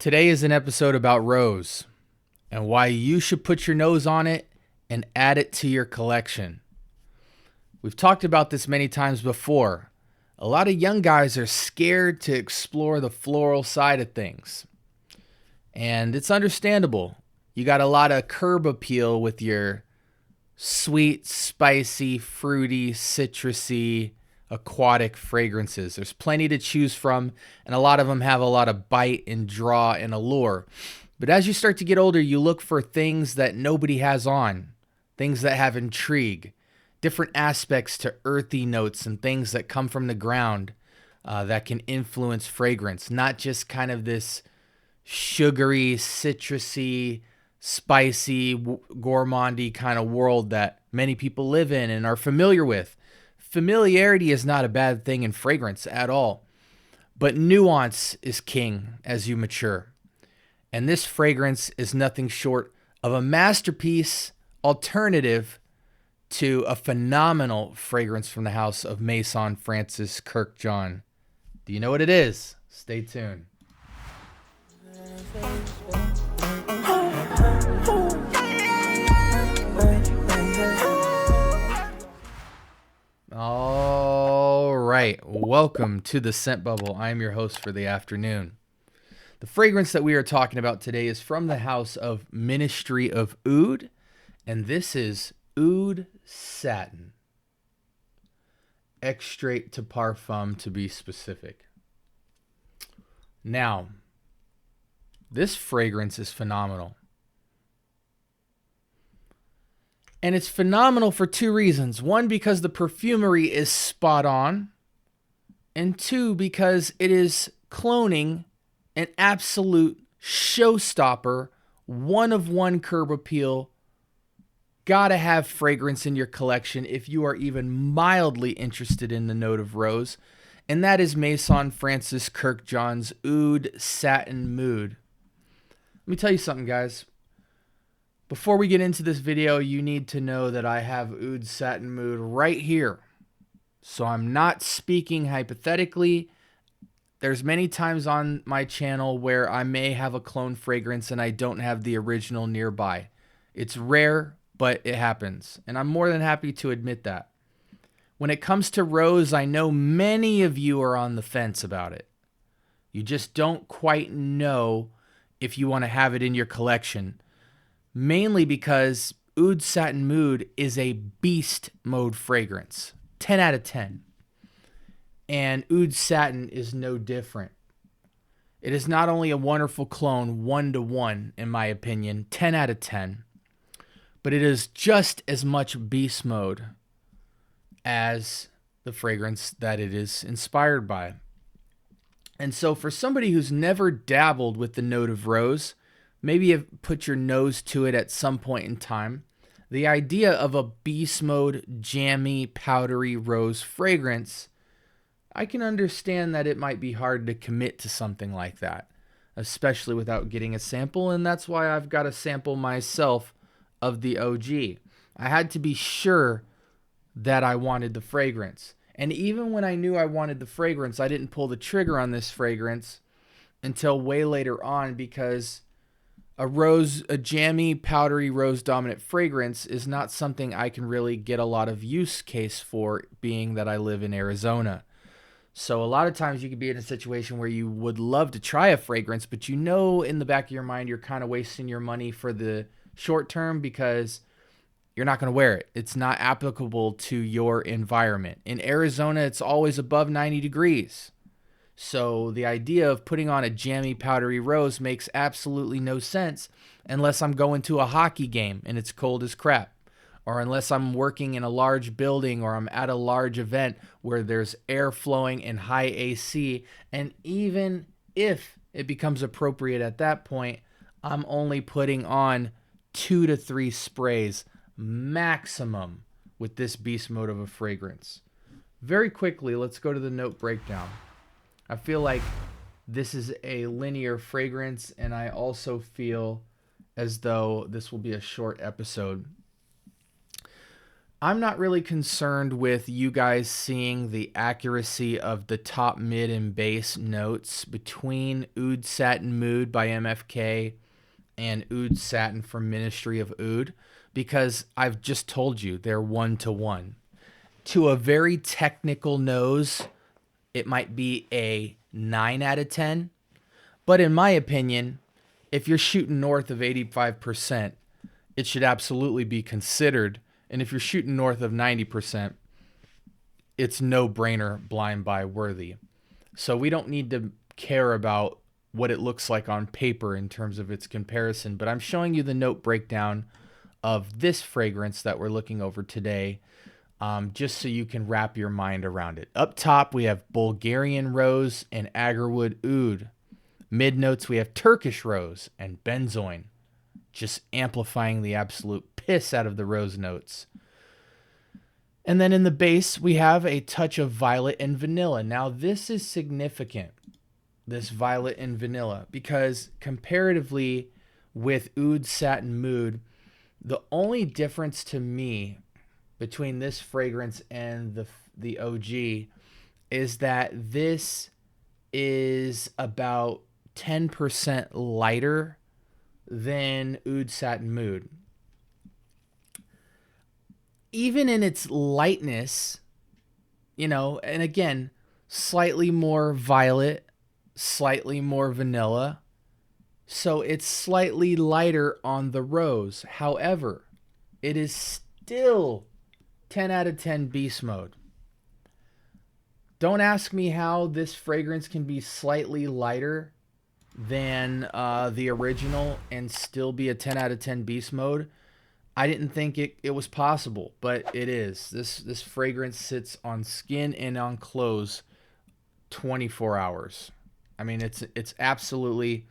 Today is an episode about rose and why you should put your nose on it and add it to your collection. We've talked about this many times before. A lot of young guys are scared to explore the floral side of things. And it's understandable. You got a lot of curb appeal with your sweet, spicy, fruity, citrusy, aquatic fragrances. There's plenty to choose from, and a lot of them have a lot of bite and draw and allure. But as you start to get older, you look for things that nobody has on, things that have intrigue, different aspects to earthy notes and things that come from the ground that can influence fragrance, not just kind of this sugary, citrusy, spicy, gourmandy kind of world that many people live in and are familiar with. Familiarity is not a bad thing in fragrance at all, but nuance is king as you mature. And this fragrance is nothing short of a masterpiece alternative to a phenomenal fragrance from the house of Maison Francis Kurkdjian. Do you know what it is? Stay tuned. All right, welcome to the Scent Bubble. I am your host for the afternoon. The fragrance that we are talking about today is from the house of Ministry of Oud, and this is Oud Satin. Extrait to Parfum to be specific. Now, this fragrance is phenomenal. And it's phenomenal for two reasons. One, because the perfumery is spot on. And two, because it is cloning an absolute showstopper, one-of-one curb appeal. Gotta have fragrance in your collection if you are even mildly interested in the note of rose. And that is Maison Francis Kurkdjian's Oud Satin Mood. Let me tell you something, guys. Before we get into this video, you need to know that I have Oud Satin Mood right here. So I'm not speaking hypothetically. There's many times on my channel where I may have a clone fragrance and I don't have the original nearby. It's rare, but it happens. And I'm more than happy to admit that. When it comes to rose, I know many of you are on the fence about it. You just don't quite know if you want to have it in your collection. Mainly because Oud Satin Mood is a beast mode fragrance. 10 out of 10. And Oud Satin is no different. It is not only a wonderful clone, 1-to-1 in my opinion, 10 out of 10. But it is just as much beast mode as the fragrance that it is inspired by. And so for somebody who's never dabbled with the note of rose, maybe you've put your nose to it at some point in time, the idea of a beast mode, jammy, powdery rose fragrance, I can understand that it might be hard to commit to something like that, especially without getting a sample, and that's why I've got a sample myself of the OG. I had to be sure that I wanted the fragrance. And even when I knew I wanted the fragrance, I didn't pull the trigger on this fragrance until way later on, because a jammy, powdery, rose-dominant fragrance is not something I can really get a lot of use case for, being that I live in Arizona. So a lot of times you could be in a situation where you would love to try a fragrance, but you know in the back of your mind you're kind of wasting your money for the short term because you're not going to wear it. It's not applicable to your environment. In Arizona, it's always above 90 degrees. So the idea of putting on a jammy, powdery rose makes absolutely no sense unless I'm going to a hockey game and it's cold as crap, or unless I'm working in a large building or I'm at a large event where there's air flowing and high AC. And even if it becomes appropriate at that point, I'm only putting on 2 to 3 sprays maximum with this beast mode of a fragrance. Very quickly, let's go to the note breakdown. I feel like this is a linear fragrance, and I also feel as though this will be a short episode. I'm not really concerned with you guys seeing the accuracy of the top, mid, and bass notes between Oud Satin Mood by MFK and Oud Satin from Ministry of Oud, because I've just told you they're 1-to-1. To a very technical nose, it might be a 9 out of 10. But in my opinion, if you're shooting north of 85%, it should absolutely be considered. And if you're shooting north of 90%, it's no-brainer blind buy worthy. So we don't need to care about what it looks like on paper in terms of its comparison. But I'm showing you the note breakdown of this fragrance that we're looking over today, just so you can wrap your mind around it. Up top, we have Bulgarian Rose and Agarwood Oud. Mid notes, we have Turkish Rose and Benzoin, just amplifying the absolute piss out of the rose notes. And then in the base, we have a touch of violet and vanilla. Now, this is significant, this violet and vanilla, because comparatively with Oud Satin Mood, the only difference to me between this fragrance and the OG is that this is about 10% lighter than Oud Satin Mood. Even in its lightness, you know, and again, slightly more violet, slightly more vanilla, so it's slightly lighter on the rose. However, it is still 10 out of 10 beast mode. Don't ask me how this fragrance can be slightly lighter than the original and still be a 10 out of 10 beast mode. I didn't think it was possible, but it is. This fragrance sits on skin and on clothes 24 hours. I mean, it's absolutely,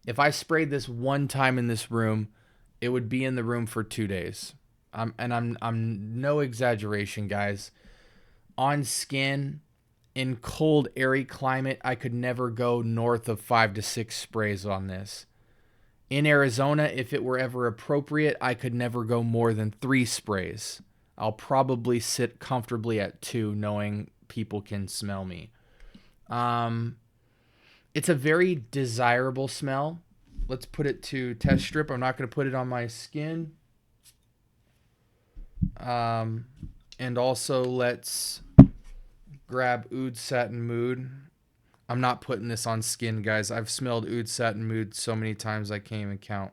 if I sprayed this one time in this room, it would be in the room for 2 days. I'm no exaggeration, guys. On skin, in cold, airy climate, I could never go north of 5 to 6 sprays on this. In Arizona, if it were ever appropriate, I could never go more than 3 sprays. I'll probably sit comfortably at 2, knowing people can smell me. It's a very desirable smell. Let's put it to test strip. I'm not going to put it on my skin. And also let's grab Oud Satin Mood. I'm not putting this on skin, guys. I've smelled Oud Satin Mood so many times I can't even count.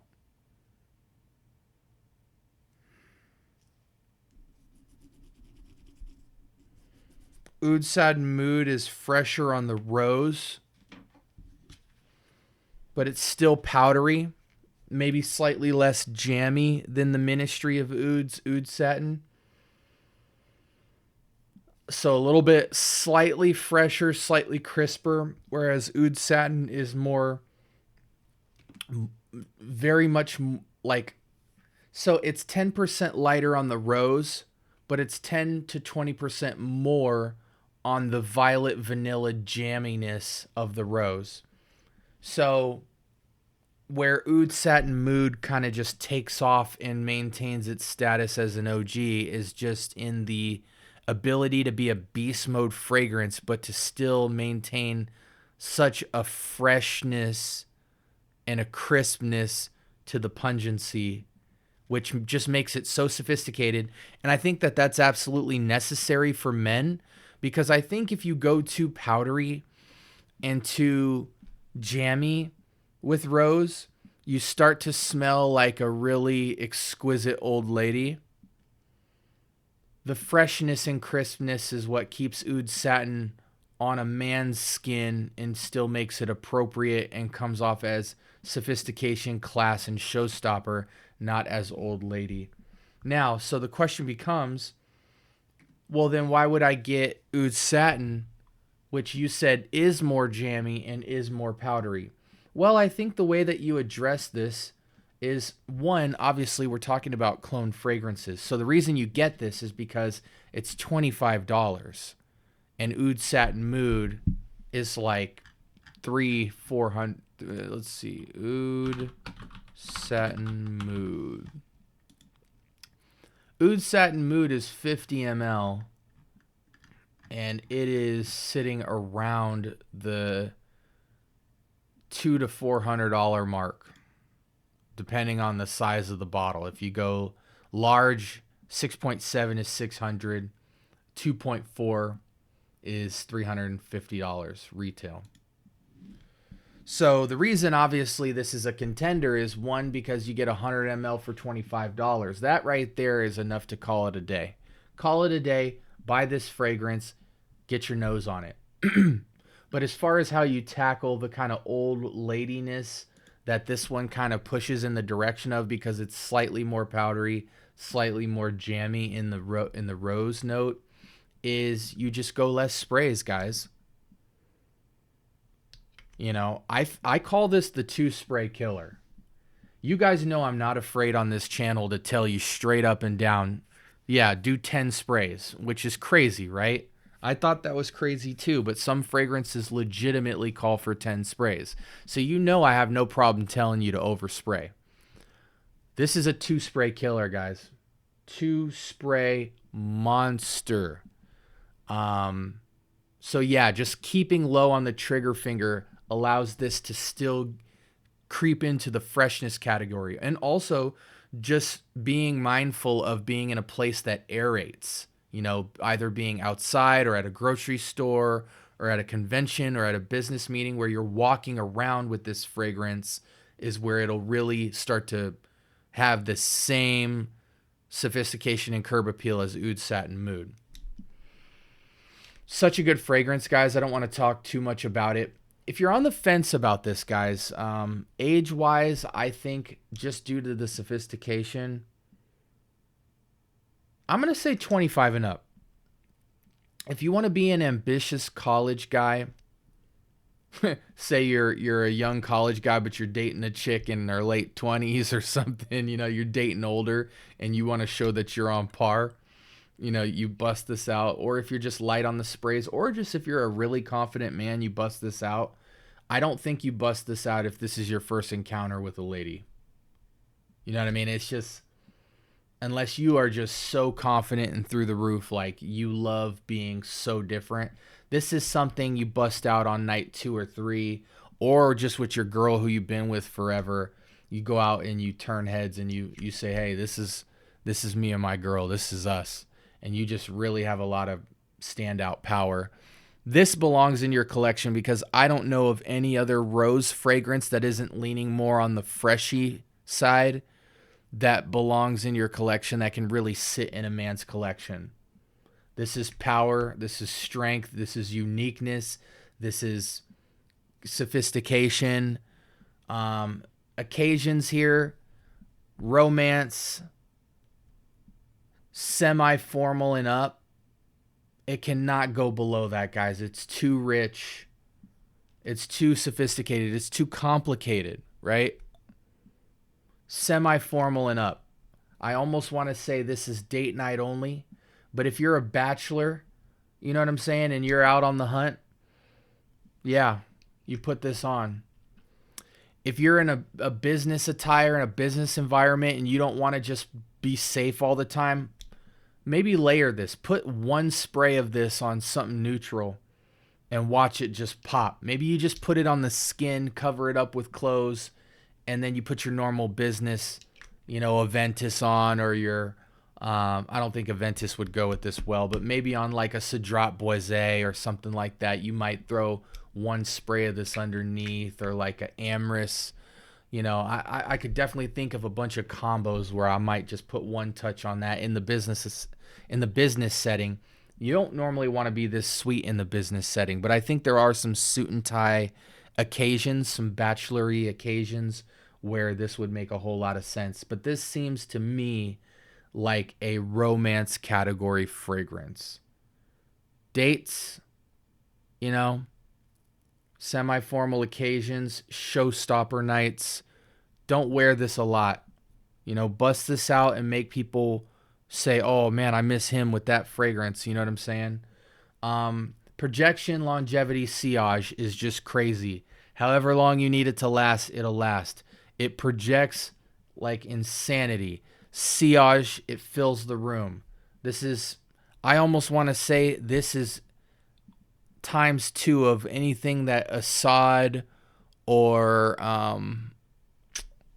Oud Satin Mood is fresher on the rose, but it's still powdery, maybe slightly less jammy than the Ministry of Oud's Oud Satin. So a little bit slightly fresher, slightly crisper, whereas Oud Satin is more, very much like, so it's 10% lighter on the rose, but it's 10 to 20% more on the violet vanilla jamminess of the rose. So where Oud Satin Mood kind of just takes off and maintains its status as an OG is just in the ability to be a beast mode fragrance, but to still maintain such a freshness and a crispness to the pungency, which just makes it so sophisticated. And I think that that's absolutely necessary for men, because I think if you go too powdery and too jammy with rose, you start to smell like a really exquisite old lady. The freshness and crispness is what keeps Oud Satin on a man's skin and still makes it appropriate and comes off as sophistication, class, and showstopper, not as old lady. Now, so the question becomes, well, then why would I get Oud Satin, which you said is more jammy and is more powdery? Well, I think the way that you address this is, one, obviously we're talking about clone fragrances. So the reason you get this is because it's $25. And Oud Satin Mood is like $300-$400. Let's see. Oud Satin Mood. Oud Satin Mood is 50 ml, and it is sitting around the $200 to $400 mark, depending on the size of the bottle. If you go large, 6.7 is $600, 2.4 is $350 retail. So the reason, obviously, this is a contender is, one, because you get 100 ml for $25. That right there is enough to call it a day. Call it a day, buy this fragrance, get your nose on it. But as far as how you tackle the kind of old ladiness that this one kind of pushes in the direction of, because it's slightly more powdery, slightly more jammy in the rose note, is you just go less sprays, guys. You know, I call this the 2-spray killer. You guys know I'm not afraid on this channel to tell you straight up and down, yeah, do 10 sprays, which is crazy, right? I thought that was crazy too, but some fragrances legitimately call for 10 sprays. So you know I have no problem telling you to overspray. This is a 2-spray killer, guys. 2-spray monster. So yeah, just keeping low on the trigger finger allows this to still creep into the freshness category. And also just being mindful of being in a place that aerates, you know, either being outside or at a grocery store or at a convention or at a business meeting where you're walking around with this fragrance is where it'll really start to have the same sophistication and curb appeal as Oud Satin Mood. Such a good fragrance, guys. I don't want to talk too much about it. If you're on the fence about this, guys, age-wise, I think just due to the sophistication, I'm going to say 25 and up. If you want to be an ambitious college guy, say you're a young college guy, but you're dating a chick in their late 20s or something, you know, you're dating older and you want to show that you're on par, you know, you bust this out. Or if you're just light on the sprays, or just if you're a really confident man, you bust this out. I don't think you bust this out if this is your first encounter with a lady. You know what I mean? It's just, unless you are just so confident and through the roof, like you love being so different. This is something you bust out on night 2 or 3, or just with your girl who you've been with forever. You go out and you turn heads and you say, hey, this is me and my girl. This is us. And you just really have a lot of standout power. This belongs in your collection because I don't know of any other rose fragrance that isn't leaning more on the freshy side that belongs in your collection, that can really sit in a man's collection. This is power. This is strength. This is uniqueness. This is sophistication. Occasions here, romance, semi-formal and up. It cannot go below that, guys. It's too rich. It's too sophisticated. It's too complicated, right? Semi-formal and up. I almost want to say this is date night only, but if you're a bachelor, you know what I'm saying, and you're out on the hunt, yeah, you put this on. If you're in a business attire, in a business environment, and you don't want to just be safe all the time, maybe layer this. Put 1 spray of this on something neutral and watch it just pop. Maybe you just put it on the skin, cover it up with clothes, and then you put your normal business, you know, Aventus on, or your, I don't think Aventus would go with this well, but maybe on like a Cedrat Boisé or something like that, you might throw 1 spray of this underneath, or like an Amorous. You know, I could definitely think of a bunch of combos where I might just put 1 touch on that in the business setting. You don't normally want to be this sweet in the business setting, but I think there are some suit and tie occasions, some bachelory occasions where this would make a whole lot of sense. But this seems to me like a romance category fragrance. Dates, you know, semi-formal occasions, showstopper nights. Don't wear this a lot. You know, bust this out and make people say, oh man, I miss him with that fragrance. You know what I'm saying? Projection, longevity, sillage is just crazy. However long you need it to last, it'll last. It projects like insanity. sillage, it fills the room. This is, I almost want to say this is times 2 of anything that Assad or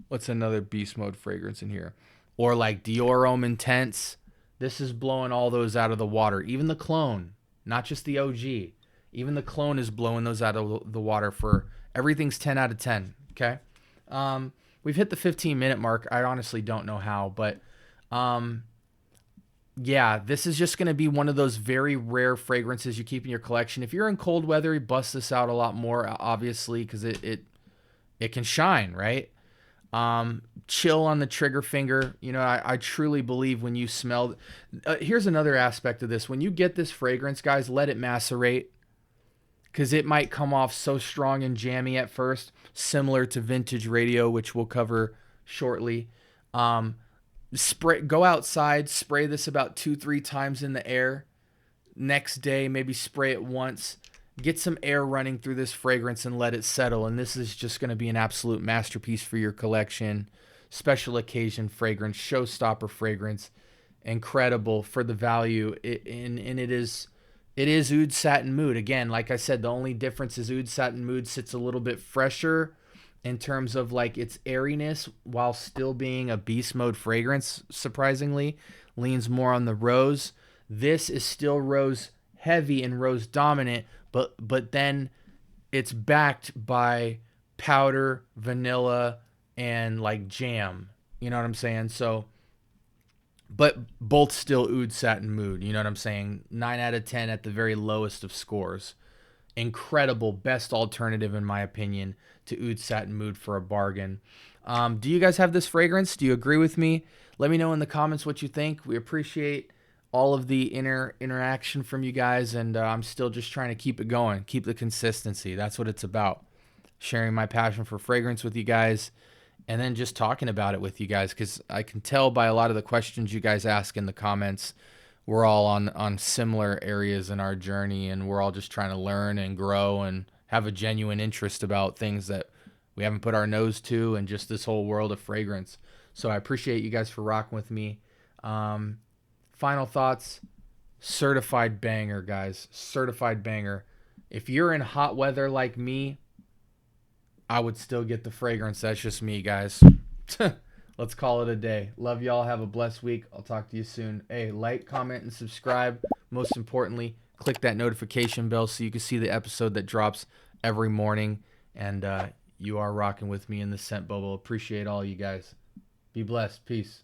what's another beast mode fragrance in here, or like Dior Homme Intense. This is blowing all those out of the water. Even the clone, not just the OG. Even the clone is blowing those out of the water. For everything's 10 out of 10. Okay. We've hit the 15-minute mark. I honestly don't know how, but yeah, this is just going to be one of those very rare fragrances you keep in your collection. If you're in cold weather, you bust this out a lot more, obviously, because it can shine, right? Chill on the trigger finger. You know, I truly believe when you smell. Here's another aspect of this. When you get this fragrance, guys, let it macerate, because it might come off so strong and jammy at first, similar to vintage radio, which we'll cover shortly. Go outside, spray this about 2-3 times in the air. Next day, maybe spray it once. Get some air running through this fragrance and let it settle. And this is just going to be an absolute masterpiece for your collection. Special occasion fragrance, showstopper fragrance. Incredible for the value. And it is Oud Satin Mood. Again, like I said, the only difference is Oud Satin Mood sits a little bit fresher in terms of like its airiness, while still being a beast mode fragrance. Surprisingly, leans more on the rose. This is still rose heavy and rose dominant, but then it's backed by powder, vanilla, and like jam. You know what I'm saying? So, but both still Oud Satin Mood. You know what I'm saying? 9 out of 10 at the very lowest of scores. Incredible, best alternative in my opinion to Oud Satin Mood for a bargain. Do you guys have this fragrance? Do you agree with me? Let me know in the comments what you think. We appreciate all of the interaction from you guys, and I'm still just trying to keep it going, keep the consistency. That's what it's about. Sharing my passion for fragrance with you guys, and then just talking about it with you guys, because I can tell by a lot of the questions you guys ask in the comments, we're all on similar areas in our journey, and we're all just trying to learn and grow and have a genuine interest about things that we haven't put our nose to, and just this whole world of fragrance. So I appreciate you guys for rocking with me. Final thoughts: certified banger, guys. Certified banger. If you're in hot weather like me, I would still get the fragrance. That's just me, guys. Let's call it a day. Love y'all. Have a blessed week. I'll talk to you soon. Hey, like, comment, and subscribe. Most importantly, click that notification bell so you can see the episode that drops every morning. And you are rocking with me in the scent bubble. Appreciate all you guys. Be blessed. Peace.